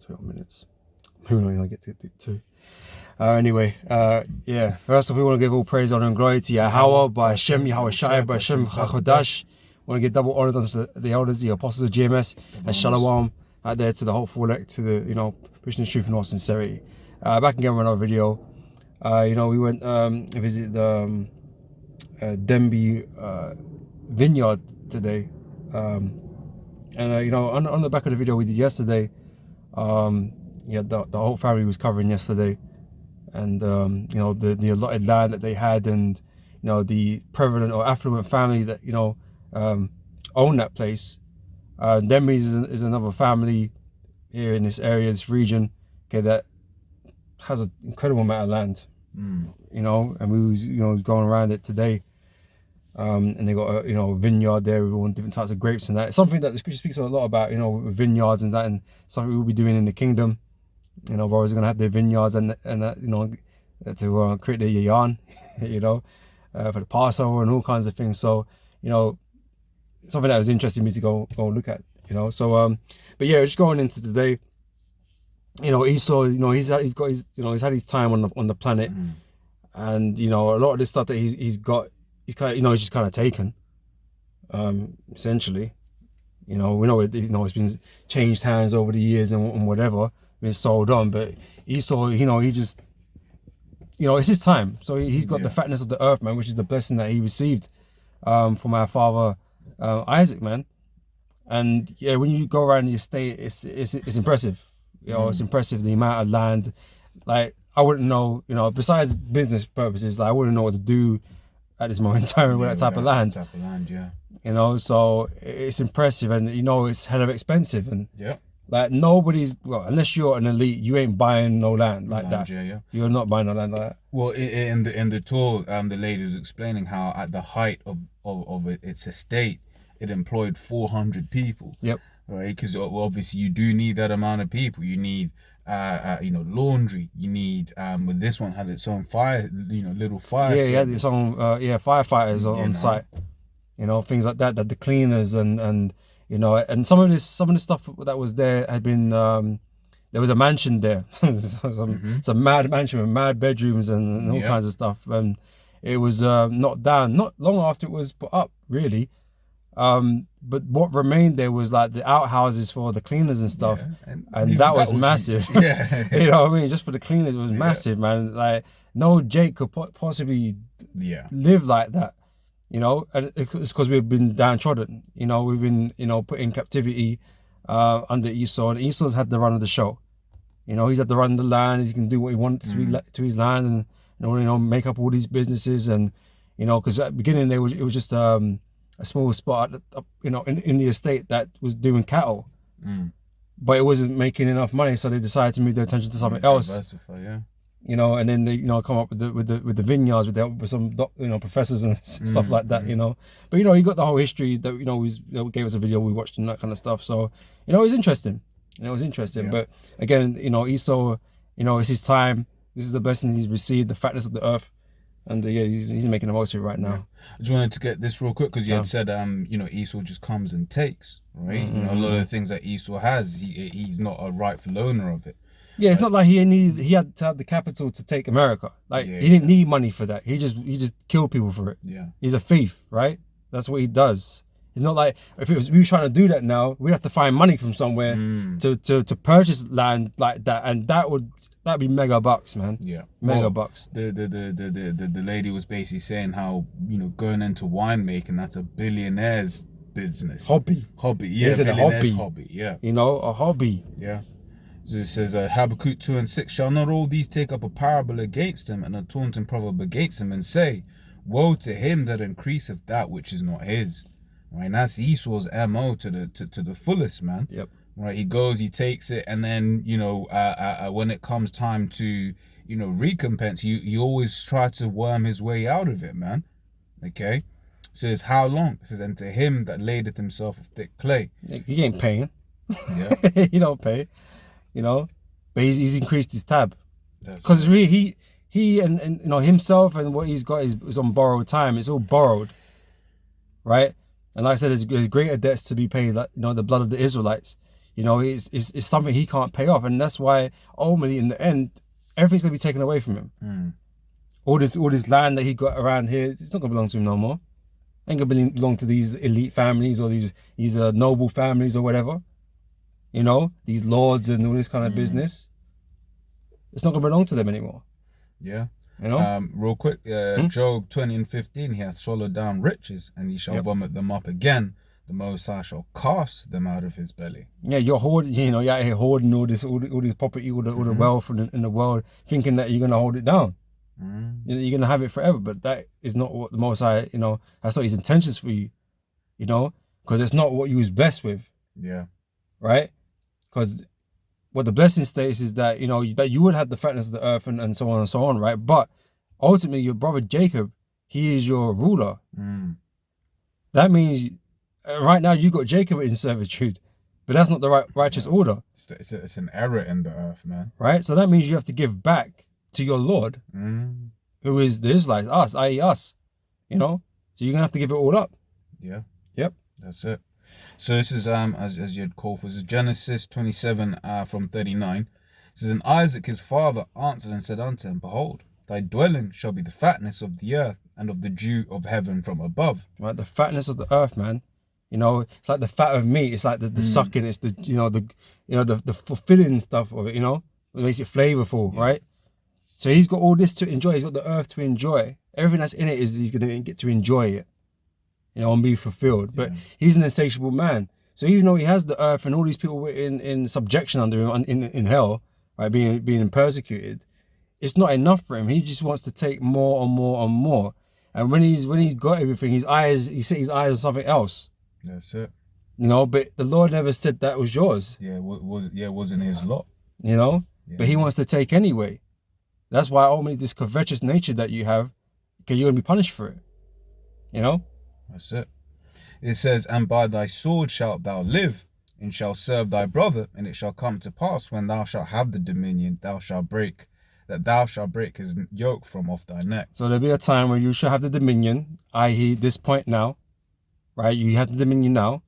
20 minutes. Who knows? I get to do two. Anyway, yeah. First of all, we want to give all praise, honor, and glory to Yahweh, by Hashem, Yahweh Shai, by Hashem Chachodash. We want to give double honor to the elders, the apostles of GMS, and Shalom out there to the hopeful elect, to the preaching the truth in all sincerity. Back again with another video. We went visit the Denby vineyard today, and on the back of the video we did yesterday, the whole family was covering yesterday, and the allotted land that they had, and the prevalent or affluent family that own that place. Denby is another family here in this area, this region, okay, that has an incredible amount of land. And we was going around it today, and they got a vineyard there with all different types of grapes and that. It's something that the scripture speaks a lot about, vineyards and that, and something we'll be doing in the kingdom. Brothers are gonna have their vineyards and that, to create their yayan, for the Passover and all kinds of things. So something that was interesting me to go look at. But yeah, just going into today. Esau, he's had his time on the planet, and a lot of this stuff that he's got, he's just kind of taken, essentially. We know it's been changed hands over the years and whatever, been sold on. But Esau, he just, it's his time. So he's got the fatness of the earth, man, which is the blessing that he received from our father Isaac, man. And yeah, when you go around the estate, it's impressive. It's impressive, the amount of land. Like, I wouldn't know, besides business purposes, like, I wouldn't know what to do at this moment in time with that type of land. So it's impressive, and it's hell of expensive, and like nobody's, unless you're an elite, you ain't buying no land like that. You're not buying no land like that. Well, in the tour, the lady was explaining how at the height of its estate, it employed 400 people. Right, because obviously you do need that amount of people. You need laundry. You need with this one had its own fire, little fire. Yeah, he had its own firefighters on site. Things like that. That the cleaners and some of the stuff that was there had been there was a mansion there, some mad mansion with mad bedrooms and all kinds of stuff, and it was knocked down not long after it was put up, really. But what remained there was like the outhouses for the cleaners and stuff, and that was massive. What I mean? Just for the cleaners, it was massive, man. Like, no Jake could possibly live like that, and it's because we've been downtrodden. We've been put in captivity under Esau, and Esau's had the run of the show. He's had the run of the land. He can do what he wants to his land, and make up all these businesses, and because at the beginning it was just a small spot, in the estate that was doing cattle, but it wasn't making enough money, so they decided to move their attention to something else. Diversify, and then they come up with the vineyards with some professors and stuff like that. But you got the whole history that gave us a video we watched and that kind of stuff. So it was interesting. But again, Esau, it's his time. This is the blessing he's received, the fatness of the earth. And he's making the most of it right now. I just wanted to get this real quick because you had said Esau just comes and takes, right? A lot of the things that Esau has, he's not a rightful owner of it. Yeah, it's not like he had to have the capital to take America. Like, he didn't need money for that. He just killed people for it. He's a thief, right? That's what he does. It's not like if we were trying to do that now, we'd have to find money from somewhere to purchase land like that, and that'd be mega bucks, man. Mega bucks. The lady was basically saying how going into winemaking, that's a billionaire's business. Hobby. Yeah, billionaire's hobby. Yeah. A hobby. Yeah. So it says Habakkuk 2:6, shall not all these take up a parable against him and a taunting proverb against him, and say, woe to him that increaseth that which is not his. Right, and that's Esau's MO to the fullest, man. Right, he goes, he takes it, and then when it comes time to recompense, he always try to worm his way out of it, man. Okay, it says how long? It says, and to him that ladeth himself of thick clay. He ain't paying. He don't pay, but he's increased his tab, because really he and himself and what he's got is on borrowed time. It's all borrowed, right? And like I said, there's greater debts to be paid, like the blood of the Israelites. You know, it's something he can't pay off, and that's why ultimately in the end, everything's gonna be taken away from him. All this land that he got around here, it's not gonna belong to him no more. Ain't gonna belong to these elite families or these noble families or whatever. You know, these lords and all this kind of business. It's not gonna belong to them anymore. Yeah. You know. Real quick, Job 20:15, he hath swallowed down riches, and he shall vomit them up again. The Most High shall cast them out of his belly. Yeah, you're hoarding. You know, you're out here hoarding all this property, all the wealth in the world, thinking that you're gonna hold it down. You're gonna have it forever, but that is not what the Most High. You know, that's not his intentions for you. You know, because it's not what you was blessed with. Yeah. Right. Because what the blessing states is that, you know, that you would have the fatness of the earth and so on and so on, right? But ultimately, your brother Jacob, he is your ruler. That means right now you got Jacob in servitude, but that's not the righteous order. It's an error in the earth, man. Right? So that means you have to give back to your Lord, who is the Israelites, us, i.e. us, you know? So you're going to have to give it all up. Yeah. Yep. That's it. So this is, as you'd call for, this is Genesis 27 from 39. It says, and Isaac his father answered and said unto him, behold, thy dwelling shall be the fatness of the earth and of the dew of heaven from above. Right, the fatness of the earth, man. You know, it's like the fat of meat. It's like the sucking. It's the fulfilling stuff of it. You know, it makes it flavorful, right? So he's got all this to enjoy. He's got the earth to enjoy. Everything that's in it he's gonna get to enjoy it. You know, and be fulfilled. But he's an insatiable man. So even though he has the earth and all these people in subjection under him in hell, right, being persecuted, it's not enough for him. He just wants to take more and more and more. And when he's got everything, he set his eyes on something else. That's it. You know, but the Lord never said that was yours. Yeah, it wasn't his lot. You know, but he wants to take anyway. That's why ultimately this covetous nature that you have, okay, you're gonna be punished for it. You know. That's it. It says, and by thy sword shalt thou live, and shall serve thy brother, and it shall come to pass when thou shalt have the dominion, thou shalt break his yoke from off thy neck. So there'll be a time where you shall have the dominion, i.e. this point now, right? You have the dominion now.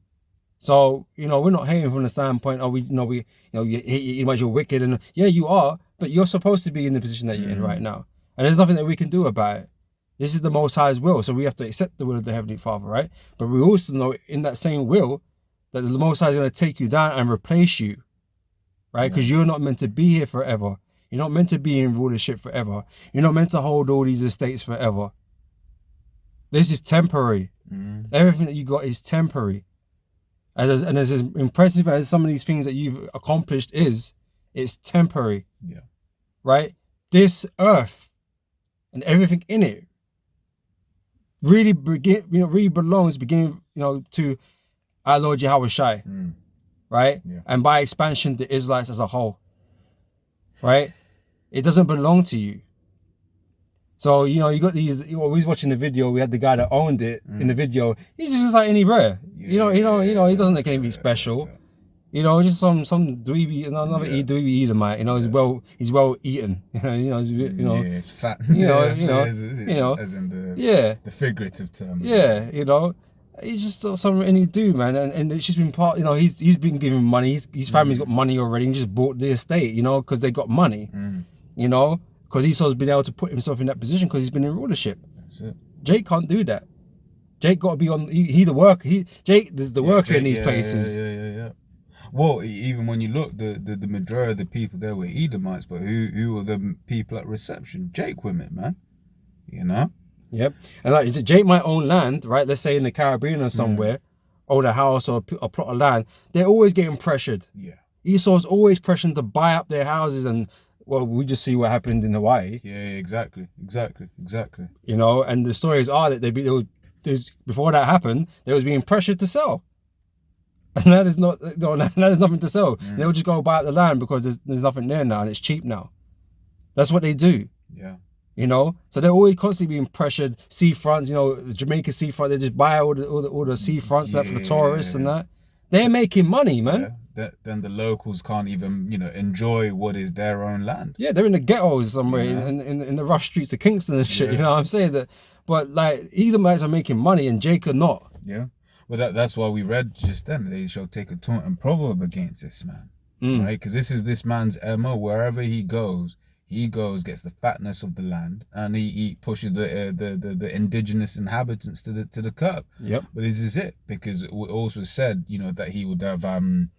So, you know, we're not hating from the standpoint, you're wicked, and yeah, you are, but you're supposed to be in the position that you're in right now. And there's nothing that we can do about it. This is the Most High's will, so we have to accept the will of the Heavenly Father, right? But we also know in that same will that the Most High is going to take you down and replace you, right? Because you're not meant to be here forever. You're not meant to be in rulership forever. You're not meant to hold all these estates forever. This is temporary. Everything that you got is temporary. As impressive as some of these things that you've accomplished it's temporary. Yeah. Right? This earth and everything in it really belongs to our Lord Yahweh Shai, right? Yeah. And by expansion, the Israelites as a whole, right? It doesn't belong to you. So, you know, you got these, we was watching the video, we had the guy that owned it in the video. He just was like any rare. He doesn't look anything special. Yeah. You know, just some dweeby, another dweeby Edomite. You know, he's well eaten. It's fat. As in the figurative term. Yeah, you know, he's just some any dude, man, and it's just been part. You know, he's been given money. His family's got money already, and just bought the estate. You know, because they got money. You know, because Esau's been able to put himself in that position because he's been in rulership. That's it. Jake can't do that. Jake got to be on. He the worker. Jake is the worker in these places. Yeah. Well, even when you look, the majority of the people there were Edomites, but who were the people at reception? Jake women, man. You know? Yep. And like Jake might own land, right? Let's say in the Caribbean or somewhere, own a house or a plot of land. They're always getting pressured. Yeah. Esau's always pressuring to buy up their houses, and well, we just see what happened in Hawaii. Yeah, exactly. You know, and the stories are that before that happened, they was being pressured to sell. And that is nothing to sell. They'll just go buy up the land because there's nothing there now and it's cheap now. That's what they do. Yeah. You know, so they're always constantly being pressured. Seafronts, you know, the Jamaica seafront, they just buy all the seafronts for the tourists and that. They're making money, man. Yeah. Then the locals can't even, enjoy what is their own land. Yeah, they're in the ghettos somewhere, in the rough streets of Kingston and shit. You know what I'm saying? But like Edomites are making money and Jake are not. Yeah. Well, that's why we read just then. They shall take a taunt and proverb against this man, right? Because this is this man's MO. Wherever he goes, gets the fatness of the land, and he pushes the indigenous inhabitants to the curb. Yep. But this is it, because it also said, that he would have one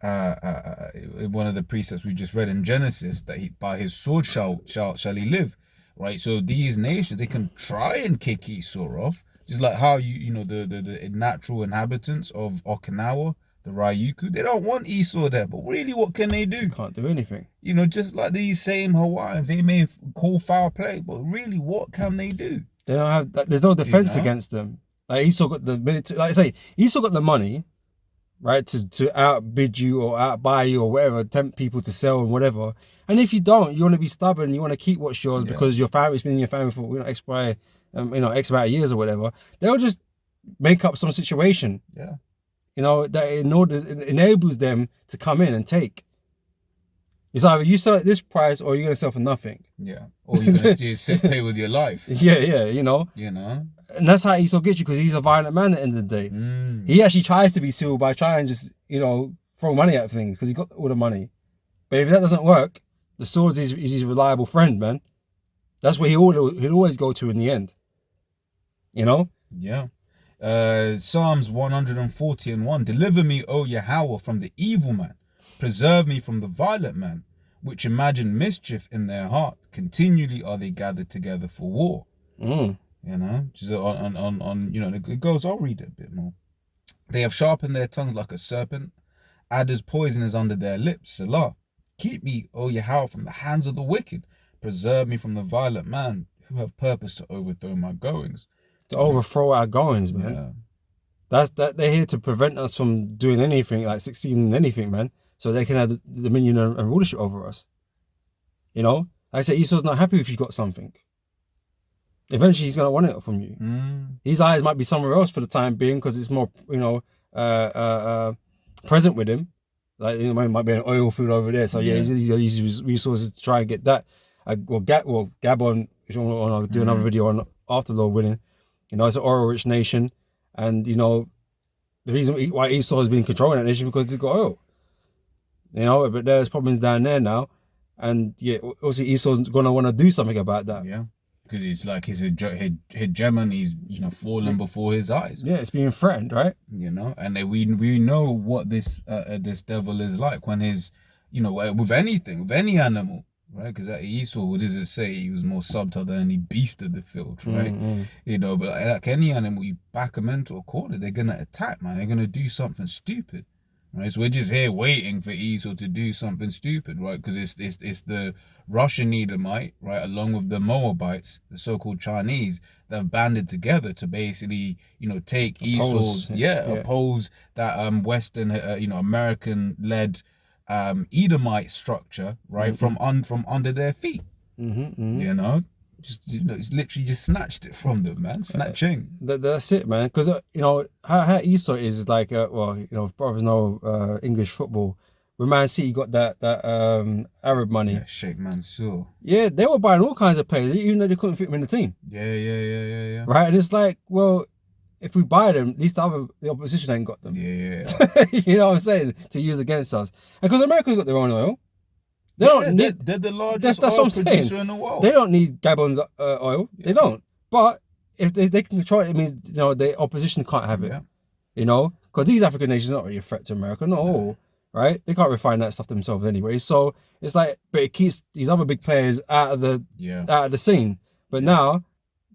of the precepts we just read in Genesis, that he by his sword shall he live, right? So these nations, they can try and kick Esau off, just like how the natural inhabitants of Okinawa, the Ryukyu, they don't want Esau there, but really, what can they do? Can't do anything. Just like these same Hawaiians, they may call foul play, but really, what can they do? They don't have. There's no defense against them. Like Esau got the military. Like I say, Esau got the money, right, to outbid you or outbuy you or whatever, tempt people to sell and whatever. And if you don't, you want to be stubborn. You want to keep what's yours because your family's been in your family for X amount of years or whatever. They'll just make up some situation. Yeah. That it enables them to come in and take. It's either you sell at this price or you're gonna sell for nothing. Yeah. Or you're gonna sit pay with your life. Yeah. And that's how Esau gets you, because he's a violent man at the end of the day. He actually tries to be civil by trying to just, throw money at things because he got all the money. But if that doesn't work, the sword is his reliable friend, man. That's where he'll always go to in the end. Yeah. Psalms 140:1. Deliver me, O Yahweh, from the evil man. Preserve me from the violent man, which imagine mischief in their heart. Continually are they gathered together for war. Just it goes, I'll read it a bit more. They have sharpened their tongues like a serpent. Adder's poison is under their lips. Selah. Keep me, O Yahweh, from the hands of the wicked. Preserve me from the violent man, who have purpose to overthrow my goings. To overthrow our goings, man. Yeah. They're here to prevent us from doing anything, like succeeding in anything, man. So they can have the dominion and rulership over us. Like I say, Esau's not happy if you got something. Eventually, he's gonna want it from you. His eyes might be somewhere else for the time being, because it's more, present with him. Like it might be an oil field over there. So he's gonna use his resources to try and get that. Gabon, which I'll do another video on after Lord willing. It's an oil-rich nation, and the reason why Esau has been controlling that nation because it's got oil. But there's problems down there now, and obviously Esau's gonna want to do something about that. Yeah, because it's like his hegemon, he's fallen before his eyes. Yeah, it's being threatened, right? And we know what this devil is like when his with any animal. Right, because Esau, what does it say? He was more subtle than any beast of the field, right? But like any animal, you back them into a corner, they're gonna attack, man. They're gonna do something stupid, right? So we're just here waiting for Esau to do something stupid, right? Because it's the Russian Edomite, right, along with the Moabites, the so-called Chinese, that have banded together to basically, take Esau's, oppose that Western, American-led Edomite structure, right, from under their feet. It's literally just snatched it from them, man. Snatching. That's it, man. Because how Esau is like, if brothers know English football, with Man City got that Arab money. Yeah, Sheikh Mansour. Yeah, they were buying all kinds of players, even though they couldn't fit them in the team. Yeah. Right, and it's like, well, if we buy them, at least the opposition ain't got them. Yeah. You know what I'm saying? To use against us. And because America's got their own oil. They're the largest oil producer in the world. They don't need Gabon's oil. Yeah. They don't. But if they can control it, it means, the opposition can't have it. Yeah. Because these African nations are not really a threat to America. Not all. Right? They can't refine that stuff themselves anyway. So it's like, but it keeps these other big players out of the scene. But now,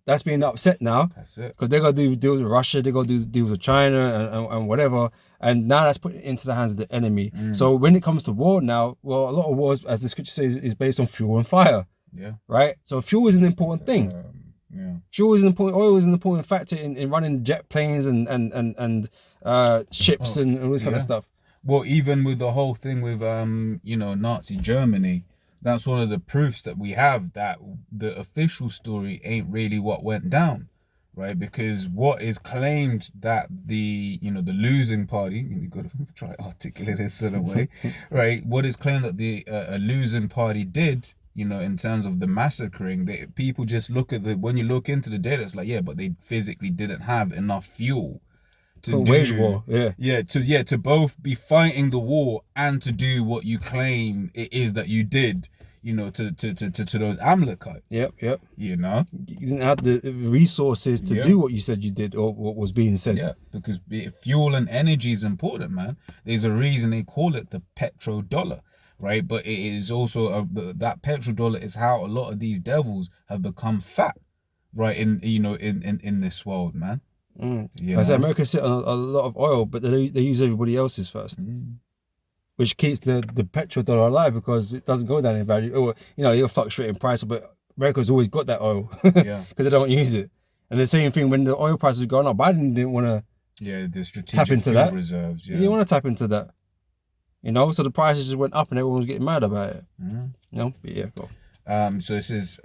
that's being upset now. That's it. Because they're going to do deals with Russia, they're going to do deals with China and whatever. And now that's put it into the hands of the enemy. So when it comes to war now, well, a lot of wars, as the scripture says, is based on fuel and fire. Yeah. Right? So fuel is an important thing. Fuel is an important, oil is an important factor in running jet planes and ships and all this kind of stuff. Well, even with the whole thing with, Nazi Germany, that's one of the proofs that we have that the official story ain't really what went down, right? Because what is claimed that the losing party, you've got to try to articulate it a certain way, right? What is claimed that the losing party did, in terms of the massacring, people just look at when you look into the data, it's like, yeah, but they physically didn't have enough fuel to wage war. Yeah. to both be fighting the war and to do what you claim it is that you did, you know, to those Amalekites. Yep. You know, You didn't have the resources to do what you said you did, or what was being said. Yeah, because fuel and energy is important, man. There's a reason they call it the petrodollar, right? But it is also that petrodollar is how a lot of these devils have become fat, right? In this world, man. I said America sit on a lot of oil, but they use everybody else's first, which keeps the petrodollar alive because it doesn't go down in value. Or it'll fluctuate in price, but America's always got that oil because they don't use it. And the same thing when the oil prices were going up, Biden didn't want to the strategic tap into fuel that. reserves. He didn't want to tap into that. So the prices just went up and everyone was getting mad about it. But yeah, go. So this is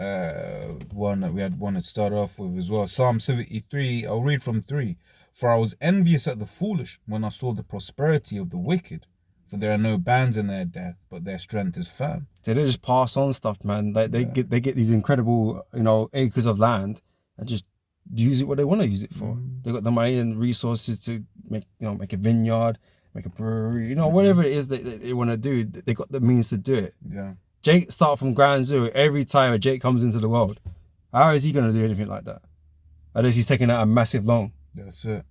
one that we had one to start off with as well. Psalm 73, I'll read from 3. For I was envious at the foolish when I saw the prosperity of the wicked. For there are no bands in their death, but their strength is firm. They just pass on stuff, man. Like they get these incredible, acres of land and just use it what they want to use it for. They got the money and resources to make a vineyard, make a brewery, whatever it is that they want to do. They got the means to do it. Yeah. Jake start from ground zero every time Jake comes into the world. How is he going to do anything like that? Unless he's taking out a massive loan. That's it.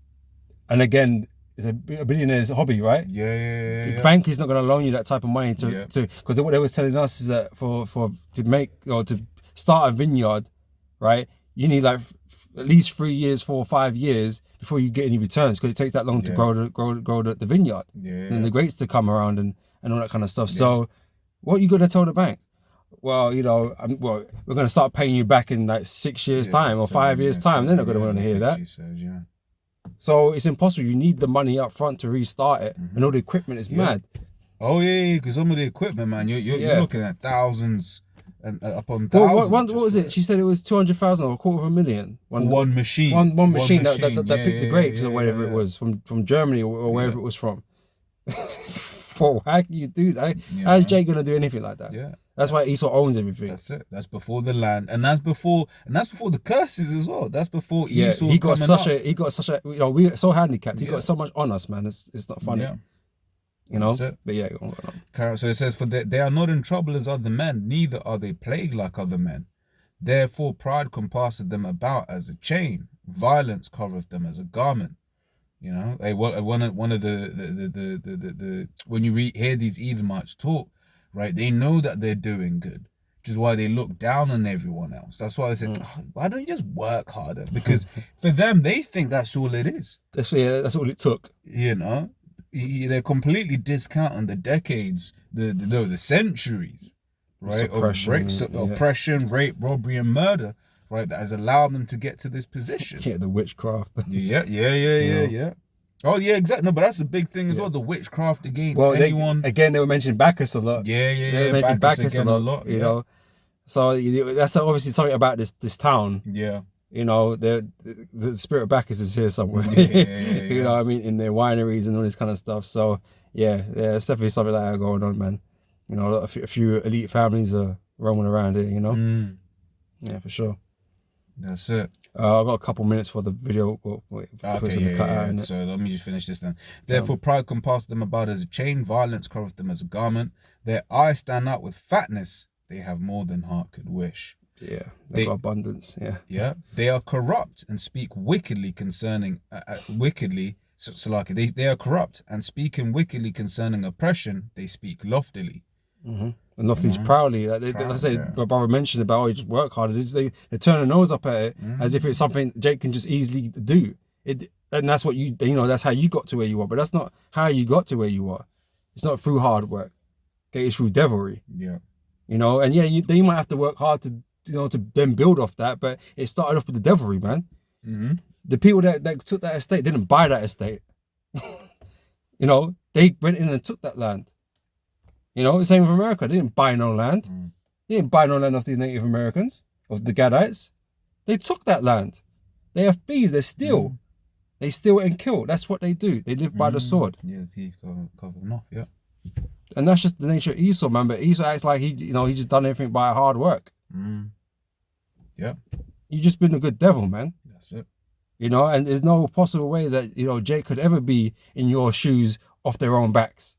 And again, it's a billionaire's hobby, right? Yeah. The bank is not going to loan you that type of money because what they were telling us is that to start a vineyard, right? You need like at least 3 years, 4 or 5 years before you get any returns because it takes that long to grow the vineyard. And the grapes to come around and all that kind of stuff. So what are you going to tell the bank? Well, we're going to start paying you back in like 6 years time or 5 years time. They're not going to want to hear that. So it's impossible. You need the money up front to restart it, and all the equipment is mad. Oh yeah, because some of the equipment, man, you're looking at thousands and upon thousands. What was it? She said it was 200,000 or $250,000 for one machine. One machine that picked the grapes or whatever it was from Germany or wherever it was from. For how can you do that? How's Jake gonna do anything like that? Yeah. That's why Esau owns everything. That's it. That's before the land, and that's before the curses as well. That's before Esau's he got coming such a we're so handicapped. He got so much on us, man. It's not funny. That's it. But yeah, go on. So it says, for they are not in trouble as other men, neither are they plagued like other men. Therefore pride compasseth them about as a chain, violence covereth them as a garment. One of the when you hear these Edomites talk, right, they know that they're doing good, which is why they look down on everyone else. That's why they say, why don't you just work harder? Because for them, they think that's all it is. That's all it took. They're completely discounting the decades, the centuries, right, oppression, rape, robbery, and murder. Right, that has allowed them to get to this position. Yeah, the witchcraft. Yeah. Oh yeah, exactly. No, but that's a big thing as well. The witchcraft against anyone. They were mentioning Bacchus a lot. Yeah. They were mentioning Bacchus a lot. You know, so that's obviously something about this town. Yeah. The spirit of Bacchus is here somewhere. You know what I mean, in their wineries and all this kind of stuff. So yeah, it's definitely something like that going on, man. A few elite families are roaming around here. Yeah, for sure. That's it. I've got a couple minutes for the video. So let me just finish this then. Therefore pride compasseth them about as a chain, violence covereth them as a garment. Their eyes stand out with fatness, they have more than heart could wish. Yeah, they've got abundance. Yeah. They are corrupt and speak wickedly concerning they are corrupt and speaking wickedly concerning oppression, they speak loftily. And nothing's proudly. Like I said, my brother mentioned about, you just work harder. They turn their nose up at it as if it's something Jake can just easily do. And that's what that's how you got to where you are. But that's not how you got to where you are. It's not through hard work. Okay, it's through devilry. Yeah. And you might have to work hard to then build off that. But it started off with the devilry, man. The people that took that estate didn't buy that estate. They went in and took that land. The same with America. They didn't buy no land. They didn't buy no land off the Native Americans, of the Gadites. They took that land. They are thieves. They steal. They steal and kill. That's what they do. They live by the sword. Yeah, he covered enough. Yeah. And that's just the nature of Esau, man. But Esau acts like he just done everything by hard work. Yeah. You just been a good devil, man. That's it. You know, and there's no possible way that, you know, Jake could ever be in your shoes off their own backs.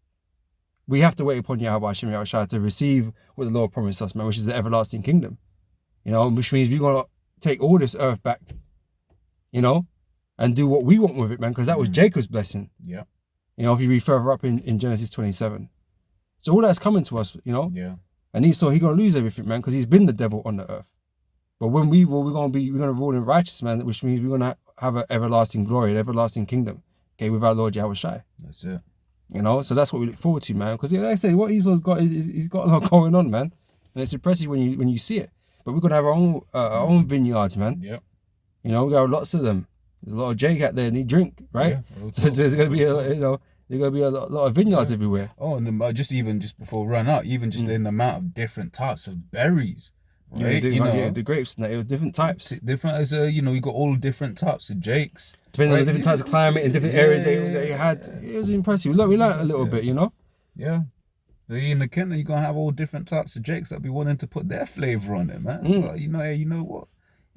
We have to wait upon Yahweh Hashem Yahushua to receive what the Lord promised us, man, which is the everlasting kingdom. You know, which means we're going to take all this earth back, you know, and do what we want with it, man, because that was Jacob's blessing. Yeah. You know, if you read further up in Genesis 27. So all that's coming to us, you know. Yeah. And he's going to lose everything, man, because he's been the devil on the earth. But when we rule, we're going to rule in righteousness, man, which means we're going to have an everlasting glory, an everlasting kingdom, okay, with our Lord Yahweh Shai. That's it. You know, so that's what we look forward to, man. Because like I say, what Esau's got is he's got a lot going on, man, and it's impressive when you see it. But we're gonna have our own vineyards, man. Yeah. You know, we got lots of them. There's a lot of Jake out there, and they drink, right? Yeah, so there's gonna be there's gonna be a lot of vineyards everywhere. Oh, and just before we run out, even just in the amount of different types of berries. Right? Yeah, the grapes, and it was different types. Different as you got all different types of Jakes. Depending on the different types of climate and different areas they had. It was impressive. We learned a little bit, you know? Yeah. So in the kingdom, you're going to have all different types of Jakes that be wanting to put their flavor on it, man. But, hey, you know what?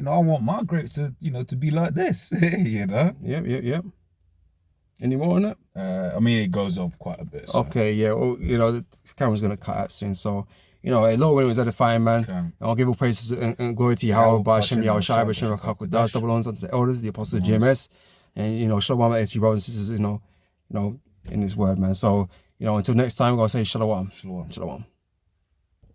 I want my grapes to, to be like this, you know? Yep. Any more on it? I mean, it goes on quite a bit. So. Okay, yeah. Well, the camera's going to cut out soon, so... Lord, when it was edifying, man. Okay. And I'll give all praises and glory to Yahweh, by Hashem, Yahweh Shai, by Hashem, Rakakudash, double honors unto the elders, the apostles of GMS, and, shalom, my HG brothers and sisters, in this word, man. So, until next time, we're going to say shalom. Shalom. Shalom.